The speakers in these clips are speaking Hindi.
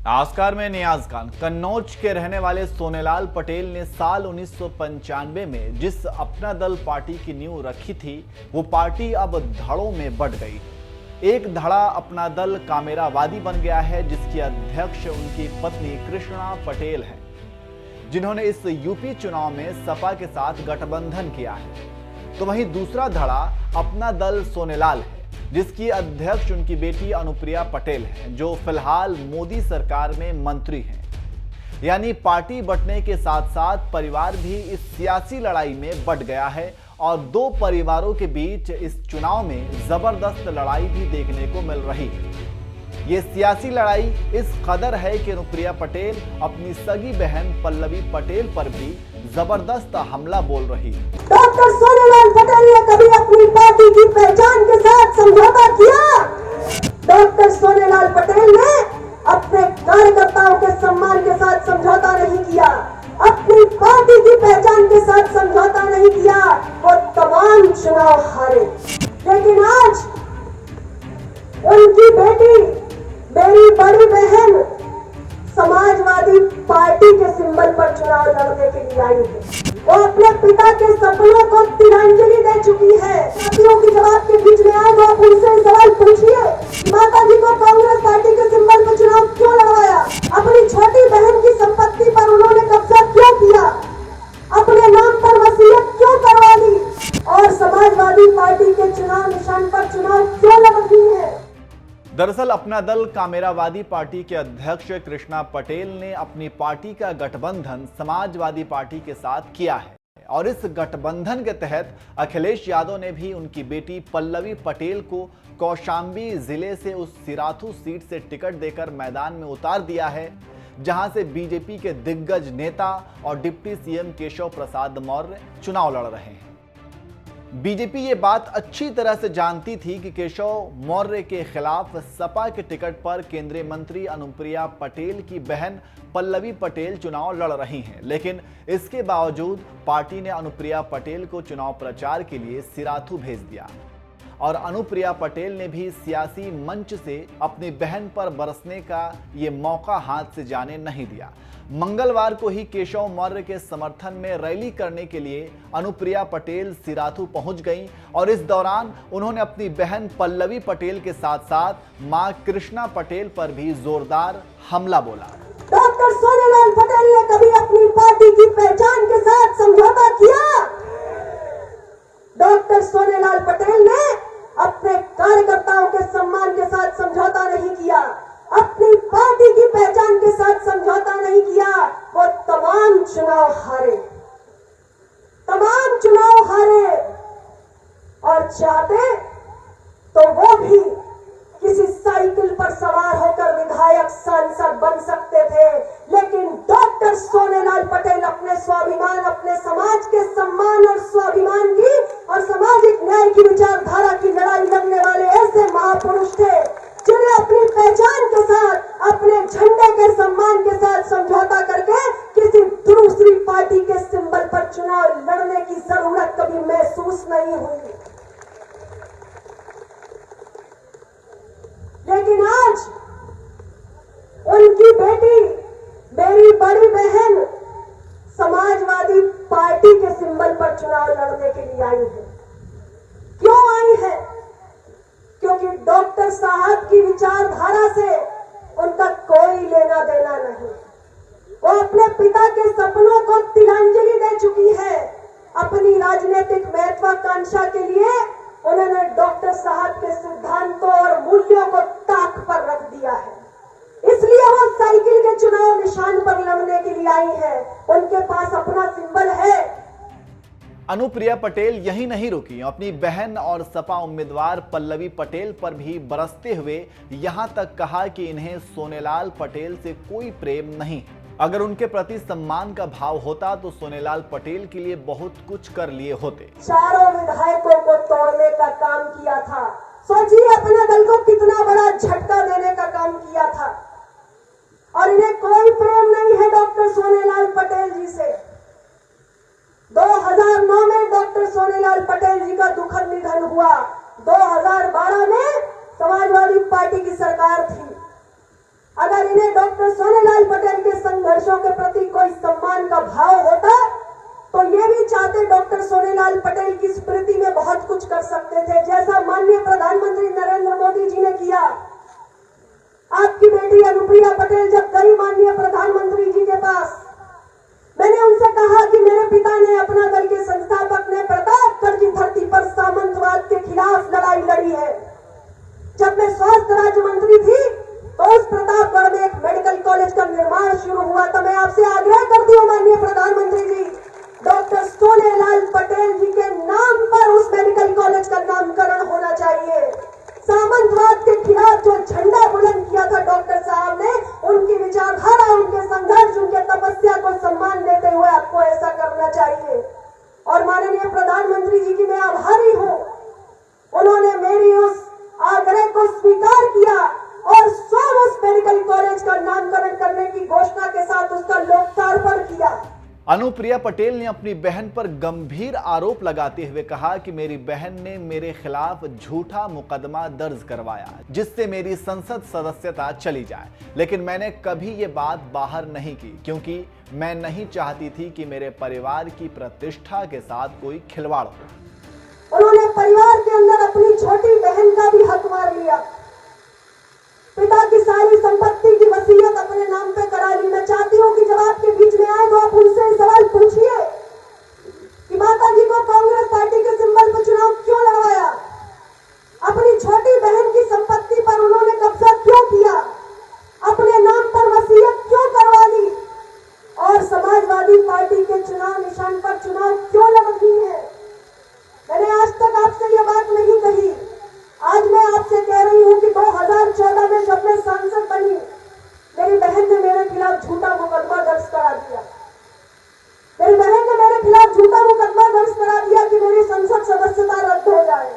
आस्कार में नियाज खान। कन्नौज के रहने वाले सोनेलाल पटेल ने साल 1995 में जिस अपना दल पार्टी की नींव रखी थी, वो पार्टी अब धड़ों में बंट गई। एक धड़ा अपना दल कामेरावादी बन गया है, जिसकी अध्यक्ष उनकी पत्नी कृष्णा पटेल है, जिन्होंने इस यूपी चुनाव में सपा के साथ गठबंधन किया है। तो वहीं दूसरा धड़ा अपना दल सोनेलाल है, जिसकी अध्यक्ष उनकी बेटी अनुप्रिया पटेल है, जो फिलहाल मोदी सरकार में मंत्री हैं। यानी पार्टी बंटने के साथ साथ परिवार भी इस सियासी लड़ाई में बंट गया है और दो परिवारों के बीच इस चुनाव में जबरदस्त लड़ाई भी देखने को मिल रही है। ये सियासी लड़ाई इस कदर है कि अनुप्रिया पटेल अपनी सगी बहन पल्लवी पटेल पर भी जबरदस्त हमला बोल रही है। डॉक्टर सोनेलाल पटेल ने कभी अपनी पार्टी की पहचान के साथ समझौता किया? डॉक्टर सोनेलाल पटेल ने अपने कार्यकर्ताओं के सम्मान के साथ समझौता नहीं किया, अपनी पार्टी की पहचान के साथ समझौता नहीं किया। वो तमाम चुनाव हारे, लेकिन आज उनकी बेटी, मेरी बड़ी बहन, समाजवादी पार्टी के सिंबल पर चुनाव लड़ने के लिए आई है। वो अपने पिता के सपनों को तिलांजलि दे चुकी है। साथियों की जवाब के बीच में आए, आप उनसे सवाल पूछिए, माता जी को कांग्रेस पार्टी के सिंबल पर चुनाव क्यों लड़वाया? अपनी छोटी बहन की संपत्ति पर उन्होंने कब्जा क्यों किया? अपने नाम पर वसीयत क्यों करवा दी? और समाजवादी पार्टी के चुनाव निशान पर चुनाव क्यों लड़ रही है? दरअसल अपना दल कामेरावादी पार्टी के अध्यक्ष कृष्णा पटेल ने अपनी पार्टी का गठबंधन समाजवादी पार्टी के साथ किया है और इस गठबंधन के तहत अखिलेश यादव ने भी उनकी बेटी पल्लवी पटेल को कौशांबी जिले से उस सिराथू सीट से टिकट देकर मैदान में उतार दिया है, जहां से बीजेपी के दिग्गज नेता और डिप्टी सीएम केशव प्रसाद मौर्य चुनाव लड़ रहे हैं। बीजेपी ये बात अच्छी तरह से जानती थी कि केशव मौर्य के खिलाफ सपा के टिकट पर केंद्रीय मंत्री अनुप्रिया पटेल की बहन पल्लवी पटेल चुनाव लड़ रही हैं, लेकिन इसके बावजूद पार्टी ने अनुप्रिया पटेल को चुनाव प्रचार के लिए सिराथू भेज दिया और अनुप्रिया पटेल ने भी सियासी मंच से अपनी बहन पर बरसने का ये मौका हाथ से जाने नहीं दिया। मंगलवार को ही केशव मौर्य के समर्थन में रैली करने के लिए अनुप्रिया पटेल सिराथू पहुंच गईं और इस दौरान उन्होंने अपनी बहन पल्लवी पटेल के साथ साथ मां कृष्णा पटेल पर भी जोरदार हमला बोला। डॉक्टर सोनेलाल पटेल ने कभी अपनी पार्टी की पहचान के साथ समझौता किया? डॉक्टर सोनेलाल पटेल ने अपने कार्यकर्ताओं के सम्मान के साथ समझौता नहीं किया, अपनी पार्टी की पहचान के साथ समझौता नहीं किया। वो तमाम चुनाव हारे, तमाम चुनाव हारे और चाहते तो वो भी किसी साइकिल पर सवार होकर विधायक सांसद बन सकते थे, लेकिन डॉक्टर सोनेलाल पटेल अपने स्वाभिमान, अपने समाज के सम्मान और स्वाभिमान की और सामाजिक न्याय की विचारधारा की लड़ाई लड़ने वाले ऐसे महापुरुष थे, जिन्हें अपनी पहचान के साथ, अपने झंडे के सम्मान के साथ समझौता करके किसी दूसरी पार्टी के सिंबल पर चुनाव लड़ने की जरूरत कभी महसूस नहीं हुई। लेकिन आज उनकी बेटी, मेरी बड़ी बहन, समाजवादी पार्टी के सिंबल पर चुनाव लड़ने के लिए आई है। क्यों आई है? क्योंकि डॉक्टर साहब की विचारधारा से उनका कोई लेना देना नहीं। वो अपने पिता के सपनों को तिलांजलि दे चुकी है। अपनी राजनीतिक महत्वाकांक्षा के लिए उन्होंने डॉक्टर साहब के सिद्धांतों और मूल्यों को ताक पर रख दिया है। इसलिए वो साइकिल के चुनाव निशान पर लड़ने के लिए आई है। उनके पास अपना सिंबल है। अनुप्रिया पटेल यही नहीं रुकी, अपनी बहन और सपा उम्मीदवार पल्लवी पटेल पर भी बरसते हुए यहां तक कहा कि इन्हें सोनेलाल पटेल से कोई प्रेम नहीं। अगर उनके प्रति सम्मान का भाव होता तो सोनेलाल पटेल के लिए बहुत कुछ कर लिए होते। चारों विधायकों को तोड़ने का काम किया था। सोचिए अपने दल को कितना बड़ा झटका देने का काम किया था और इन्हें कोई प्रेम नहीं है डॉक्टर सोनेलाल पटेल जी से। 2009 में डॉक्टर सोनेलाल पटेल जी का दुखद निधन हुआ। 2012 में समाजवादी पार्टी की सरकार थी। अगर इन्हें डॉक्टर सोनेलाल पटेल के संघर्षों के प्रति कोई सम्मान का भाव होता तो ये भी चाहते डॉक्टर सोनेलाल पटेल की स्मृति में बहुत कुछ कर सकते थे, जैसा माननीय प्रधानमंत्री नरेंद्र मोदी जी ने किया। आपकी बेटी अनुप्रिया पटेल जब गई माननीय प्रधानमंत्री जी के पास, मैंने उनसे कहा कि मेरे पिता ने, अपना दल के संस्थापक ने प्रतापगढ़ की धरती पर सामंतवाद के खिलाफ लड़ाई लड़ी है। जब मैं स्वास्थ्य राज्य मंत्री थी तो उस प्रतापगढ़ में एक मेडिकल कॉलेज का निर्माण शुरू हुआ, तो मैं आपसे आग्रह करती हूँ माननीय प्रधानमंत्री जी, डॉक्टर सोनेलाल पटेल जी के नाम पर उस मेडिकल कॉलेज का नामकरण होना चाहिए। सामंतवाद के खिलाफ जो झंडा बुलंद किया था डॉक्टर साहब ने, उनकी विचारधारा, उनके संघर्ष, उनके तपस्या को सम्मान देते हुए आपको ऐसा करना चाहिए। और माननीय प्रधानमंत्री जी की मैं आभारी हूँ, उन्होंने मेरी उस आग्रह को स्वीकार किया और स्वयं उस मेडिकल कॉलेज का नामकरण करने की घोषणा के साथ उसका लोकार्पण किया। अनुप्रिया पटेल ने अपनी बहन पर गंभीर आरोप लगाते हुए कहा कि मेरी बहन ने मेरे खिलाफ झूठा मुकदमा दर्ज करवाया जिससे मेरी संसद सदस्यता चली जाए, लेकिन मैंने कभी ये बात बाहर नहीं की क्योंकि मैं नहीं चाहती थी कि मेरे परिवार की प्रतिष्ठा के साथ कोई खिलवाड़ हो। उन्होंने परिवार के अंदर अपनी छोटी बहन का भी हक मार लिया, पिता की सारी संपत्ति की वसीयत अपने नाम पे करा ली। मैं चाहती हूँ कि जब आपके बीच में आए तो आप उनसे सवाल पूछिए कि माता जी को कांग्रेस पार्टी के सिंबल पर चुनाव क्यों लड़वाया, अपनी छोटी बहन की संपत्ति पर उन्होंने कब्जा क्यों किया, अपने नाम पर वसीयत क्यों करवा दी और समाजवादी पार्टी के चुनाव निशान पर चुनाव क्यों लड़ रही है। मैंने आज तक आपसे ये बात नहीं कही, आज मैं आपसे कह रही हूँ कि 2014 में जब मैं सांसद बनी, मेरी बहन ने मेरे खिलाफ झूठा मुकदमा दर्ज करा दिया। मेरी बहन ने मेरे खिलाफ झूठा मुकदमा दर्ज करा दिया कि मेरी संसद सदस्यता रद्द हो जाए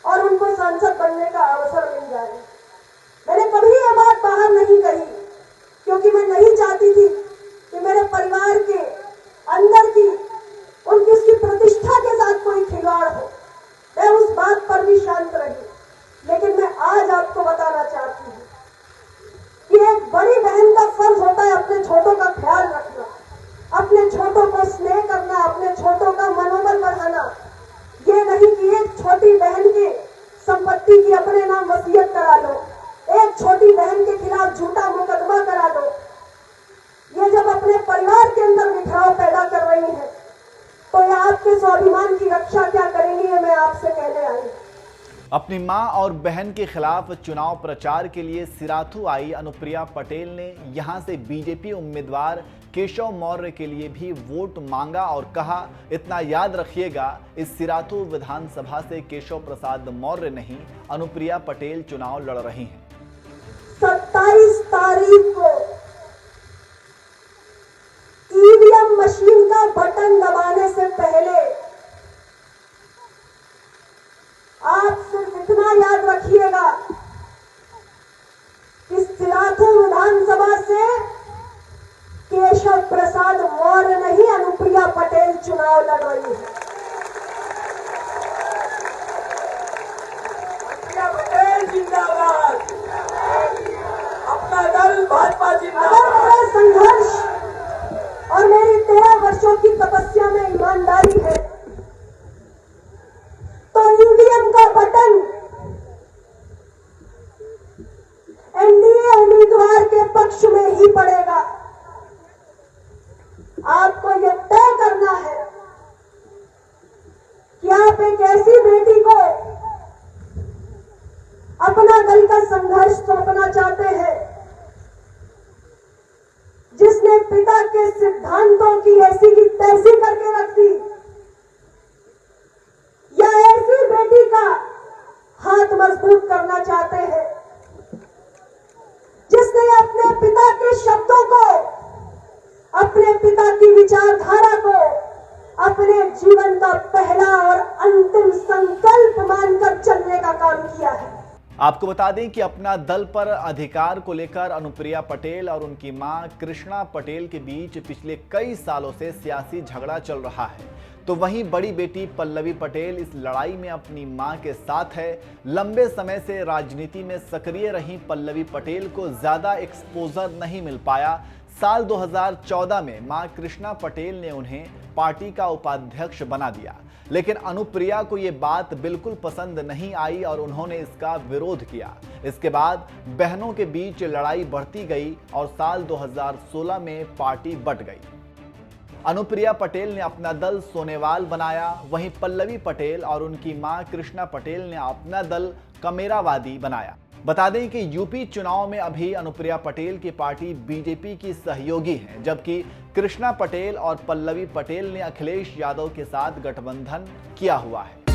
और उनको सांसद बनने का अवसर मिल जाए। मैंने कभी ये बात बाहर नहीं कही क्योंकि मैं नहीं चाहती थी कि मेरे परिवार के अंदर की उनकी उसकी प्रतिष्ठा के साथ कोई खिलवाड़ हो। मैं उस बात पर भी शांत रही, लेकिन मैं आज आपको बताना चाहती हूँ कि एक बड़ी बहन का फर्ज होता है अपने छोटों का ख्याल रखना, अपने छोटों को स्नेह करना, अपने छोटों का मनोबल बढ़ाना। ये नहीं कि एक छोटी बहन की संपत्ति की अपने नाम वसीयत करा लो, एक छोटी बहन के खिलाफ झूठा मुकदमा करा दो। ये जब अपने परिवार के अंदर बिखराव पैदा कर रही है तो ये आपके स्वाभिमान की रक्षा क्या करेंगी, ये मैं आपसे कहने आई। अपनी मां और बहन के खिलाफ चुनाव प्रचार के लिए सिराथू आई अनुप्रिया पटेल ने यहां से बीजेपी उम्मीदवार केशव मौर्य के लिए भी वोट मांगा और कहा, इतना याद रखिएगा, इस सिराथू विधानसभा से केशव प्रसाद मौर्य नहीं, अनुप्रिया पटेल चुनाव लड़ रही हैं। 27 तारीख को ईवीएम मशीन का बटन दबाने से पहले आप सिर्फ इतना याद रखिएगा कि सिराथू विधानसभा से केशव प्रसाद मौर्य नहीं, अनुप्रिया पटेल चुनाव लड़ रही है। अनुप्रिया पटेल जिंदाबाद, अपना दल भाजपा जिंदाबाद। मेरा संघर्ष और मेरी 13 वर्षों की तपस्या में ईमानदारी है तो ईवीएम का बटन एनडीए उम्मीदवार के पक्ष में ही पड़ेगा। आपको यह तय करना है कि आप एक ऐसी बेटी को अपना दल का संघर्ष सौंपना चाहते हैं जिसने पिता के सिद्धांतों की ऐसी की तैसी करके रख दी, या ऐसी बेटी का हाथ मजबूत करना चाहते हैं जिसने अपने पिता के शब्दों को, अपने पिता की विचारधारा को अपने जीवन का पहला और अंतिम संकल्प मानकर चलने का काम किया है। आपको बता दें कि अपना दल पर अधिकार को लेकर अनुप्रिया पटेल और उनकी मां कृष्णा पटेल के बीच पिछले कई सालों से सियासी झगड़ा चल रहा है। तो वहीं बड़ी बेटी पल्लवी पटेल इस लड़ाई में अपनी मां के साथ है। लंबे समय से राजनीति में सक्रिय रही पल्लवी पटेल को ज्यादा एक्सपोजर नहीं मिल पाया। साल 2014 में मां कृष्णा पटेल ने उन्हें पार्टी का उपाध्यक्ष बना दिया, लेकिन अनुप्रिया को ये बात बिल्कुल पसंद नहीं आई और उन्होंने इसका विरोध किया। इसके बाद बहनों के बीच लड़ाई बढ़ती गई और साल 2016 में पार्टी बंट गई। अनुप्रिया पटेल ने अपना दल सोनेवाल बनाया, वहीं पल्लवी पटेल और उनकी मां कृष्णा पटेल ने अपना दल कमेरावादी बनाया। बता दें कि यूपी चुनाव में अभी अनुप्रिया पटेल की पार्टी बीजेपी की सहयोगी है, जबकि कृष्णा पटेल और पल्लवी पटेल ने अखिलेश यादव के साथ गठबंधन किया हुआ है।